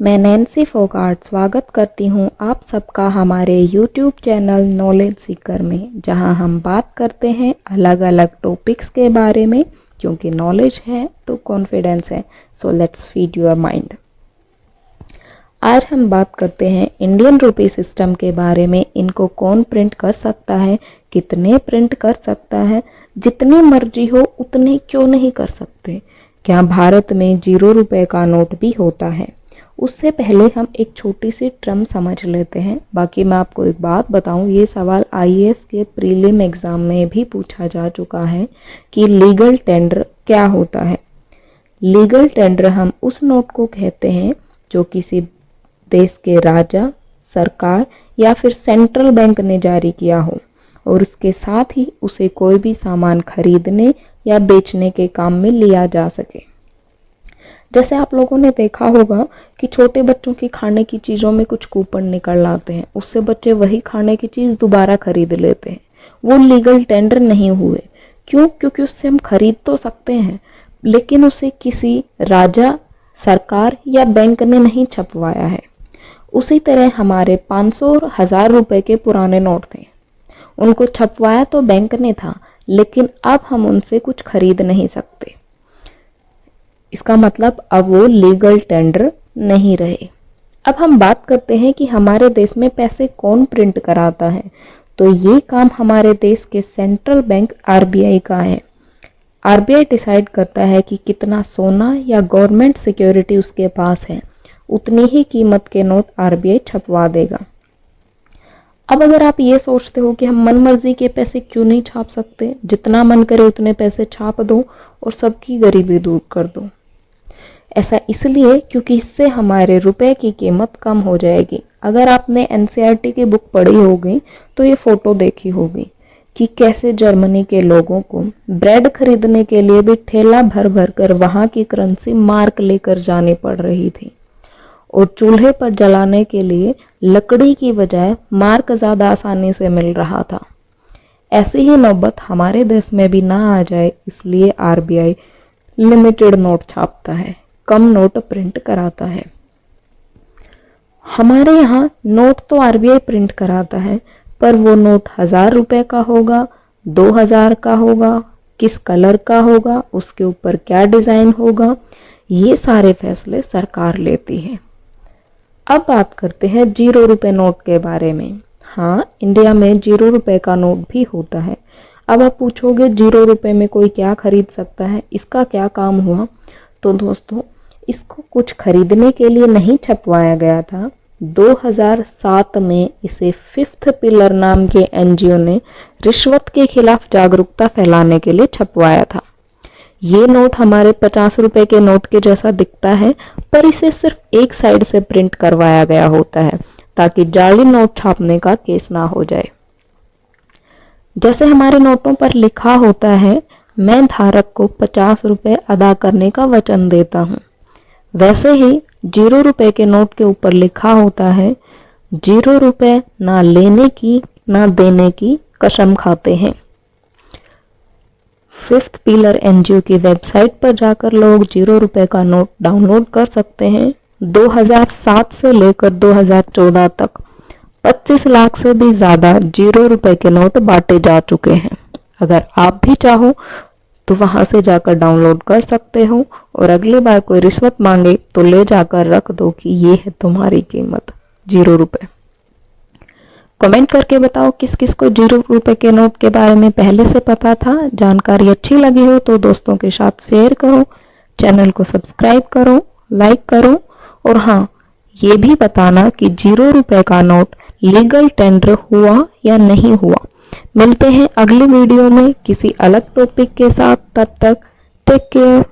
मैं नैन्सी फोगाट स्वागत करती हूं आप सबका हमारे YouTube चैनल नॉलेज सीकर में, जहां हम बात करते हैं अलग अलग टॉपिक्स के बारे में। क्योंकि नॉलेज है तो कॉन्फिडेंस है, so let's feed your mind. आज हम बात करते हैं इंडियन रुपी सिस्टम के बारे में। इनको कौन प्रिंट कर सकता है, कितने प्रिंट कर सकता है, जितनी मर्जी हो उतने क्यों नहीं कर सकते, क्या भारत में 0 रुपए का नोट भी होता है। उससे पहले हम एक छोटी सी टर्म समझ लेते हैं। बाकी मैं आपको एक बात बताऊं, ये सवाल आईएएस के प्रीलिम एग्जाम में भी पूछा जा चुका है कि लीगल टेंडर क्या होता है। लीगल टेंडर हम उस नोट को कहते हैं जो किसी देश के राजा, सरकार या फिर सेंट्रल बैंक ने जारी किया हो और उसके साथ ही उसे कोई भी सामान खरीदने या बेचने के काम में लिया जा सके। जैसे आप लोगों ने देखा होगा कि छोटे बच्चों की खाने की चीज़ों में कुछ कूपन निकल आते हैं, उससे बच्चे वही खाने की चीज़ दोबारा खरीद लेते हैं। वो लीगल टेंडर नहीं हुए। क्यों? क्योंकि उससे हम खरीद तो सकते हैं, लेकिन उसे किसी राजा, सरकार या बैंक ने नहीं छपवाया है। उसी तरह हमारे 500 और 1000 रुपए के पुराने नोट थे, उनको छपवाया तो बैंक ने था, लेकिन अब हम उनसे कुछ खरीद नहीं सकते। इसका मतलब अब वो लीगल टेंडर नहीं रहे। अब हम बात करते हैं कि हमारे देश में पैसे कौन प्रिंट कराता है। तो ये काम हमारे देश के सेंट्रल बैंक आरबीआई का है। आरबीआई डिसाइड करता है कि कितना सोना या गवर्नमेंट सिक्योरिटी उसके पास है, उतनी ही कीमत के नोट आरबीआई छपवा देगा। अब अगर आप ये सोचते हो कि हम मन मर्जी के पैसे क्यों नहीं छाप सकते, जितना मन करे उतने पैसे छाप दो और सबकी गरीबी दूर कर दो। ऐसा इसलिए क्योंकि इससे हमारे रुपए की कीमत कम हो जाएगी। अगर आपने एनसीईआरटी की बुक पढ़ी होगी तो ये फोटो देखी होगी कि कैसे जर्मनी के लोगों को ब्रेड खरीदने के लिए भी ठेला भर भर कर वहां की करेंसी मार्क लेकर जानी पड़ रही थी और चूल्हे पर जलाने के लिए लकड़ी की बजाय मार्क ज़्यादा आसानी से मिल रहा था। ऐसी ही नौबत हमारे देश में भी ना आ जाए, इसलिए आरबीआई लिमिटेड नोट छापता है, कम नोट प्रिंट कराता है। हमारे यहाँ नोट तो आरबीआई प्रिंट कराता है, पर वो नोट 1000 रुपए का होगा, 2000 का होगा, किस कलर का होगा, उसके ऊपर क्या डिज़ाइन होगा, ये सारे फैसले सरकार लेती है। अब बात करते हैं 0 रुपए नोट के बारे में। हाँ, इंडिया में 0 रुपए का नोट भी होता है। अब आप पूछोगे 0 रुपए में कोई क्या खरीद सकता है, इसका क्या काम हुआ? तो दोस्तों, इसको कुछ खरीदने के लिए नहीं छपवाया गया था। 2007 में इसे फिफ्थ पिलर नाम के एनजीओ ने रिश्वत के खिलाफ जागरूकता फैलाने के लिए छपवाया था। ये नोट हमारे 50 रुपए के नोट के जैसा दिखता है, पर इसे सिर्फ एक साइड से प्रिंट करवाया गया होता है ताकि जाली नोट छापने का केस ना हो जाए। जैसे हमारे नोटों पर लिखा होता है, मैं धारक को 50 रुपए अदा करने का वचन देता हूँ, वैसे ही 0 रुपए के नोट के ऊपर लिखा होता है, 0 रुपए ना लेने की ना देने की कसम खाते हैं। फिफ्थ पिलर एनजीओ की वेबसाइट पर जाकर लोग 0 रुपए का नोट डाउनलोड कर सकते हैं। 2007 से लेकर 2014 तक 25 लाख से भी ज़्यादा 0 रुपए के नोट बांटे जा चुके हैं। अगर आप भी चाहो तो वहां से जाकर डाउनलोड कर सकते हो और अगली बार कोई रिश्वत मांगे तो ले जाकर रख दो कि ये है तुम्हारी कीमत, 0 रुपए। कमेंट करके बताओ किस किस को 0 रुपए के नोट के बारे में पहले से पता था। जानकारी अच्छी लगी हो तो दोस्तों के साथ शेयर करो, चैनल को सब्सक्राइब करो, लाइक करो और हाँ, ये भी बताना कि 0 रुपए का नोट लीगल टेंडर हुआ या नहीं हुआ। मिलते हैं अगली वीडियो में किसी अलग टॉपिक के साथ। तब तक टेक केयर।